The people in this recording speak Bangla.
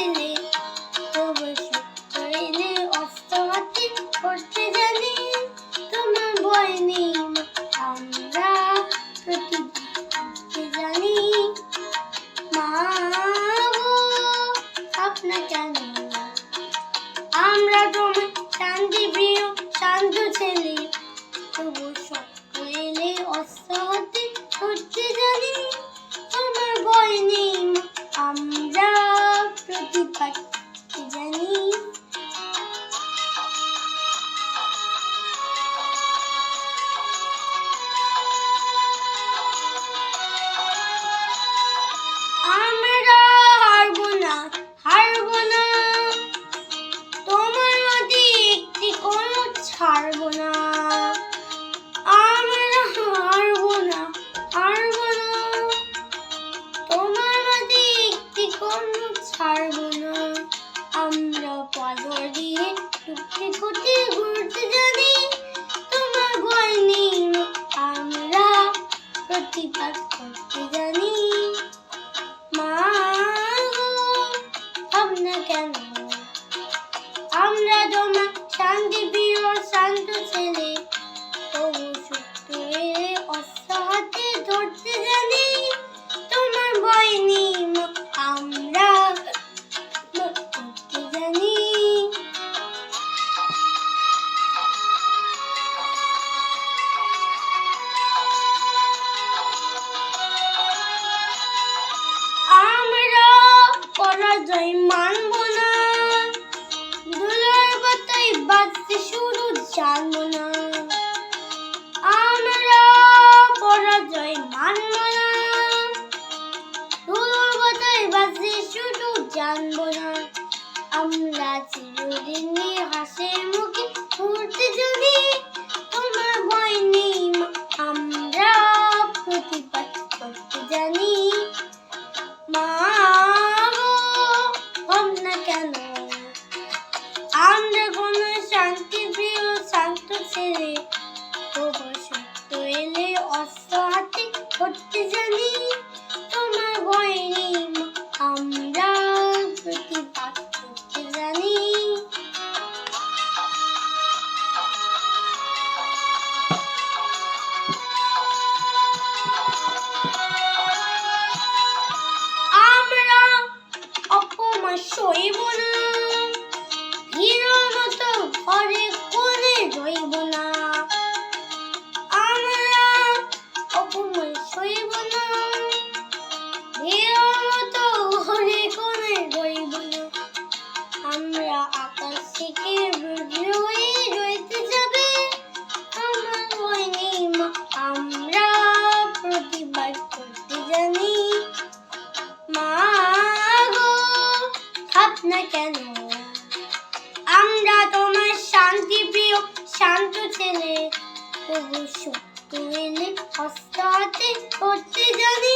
ছেলে, তবু সত্য এলে অস্ত্র হাতে করতে জানি। তোমার ভয় নেই মা, আমরা প্রতিবাদ করতে জানি। মা গো, আপনা কেন? আমরা তোমার শান্তি প্রিয় শান্ত ছেলে, তবু সত্য এলে অস্ত্র হাতে করতে জানি। তোমার ভয় নেই মা, আমরা প্রতিবাদ করতে জানি। আমরা হারবো না, হারবো না, তোমার হাতে একটি কোনো ছাড়বো না। আমরা হারবো না, হারবো না, তোমার হাতে একটি কোনো ছাড়বো না। আমরা পাথর দিয়ে টুকরে খুঁটে ঘুরতে জানি। তোমার ভয় নেই মা, আমরা প্রতিবাদ করতে জানি। মা গো, ভাবনা কেন? আমরা তোমার শান্তি প্রিয় শান্ত ছেলে, তবু সত্য এলে অস্ত্র হাতে ধরতে জানি। তোমার ভয় নেই মা, আমরা করতে জানি। আমরা পরাজয় মানব না, ধুলোর পাতায় বাঁচতে শুধু জানবো না। আমরা পরাজয় মানব না, ধুলোর পাতায় বাঁচতে শুধু জানবো না। আমরা চিরদিন হাসির মুখে ঘুরতে জানি। তোমার ভয় নেই মা, আমরা প্রতিবাদ করতে জানি। মা গো, ভাবনা কেন? আমরা কোনো শান্তি প্রিয় শান্ত ছেলে, তবু সত্য এলে অস্ত্র হাতে করতে জানি। তোমার ভয় নেই মা, আমরা প্রতিবাদ করতে জানি। আমরা অপমান সইব না, হিরোর মতো ঘরে কোণে রইব না। আমরা অপমান সইব না, হিরোর মতো ঘরে কোণে রইব না। আমরা আকাশ থেকে রুদ্র হয়ে রইতে যাবে। আমার ভয় নেই মা, আমরা প্রতিবাদ করতে জানি। মা গো, ভাবনা কেন? আমরা তোমার শান্তি প্রিয় শান্ত ছেলে, তবু সত্য এলে অস্ত্র হাতে করতে জানি।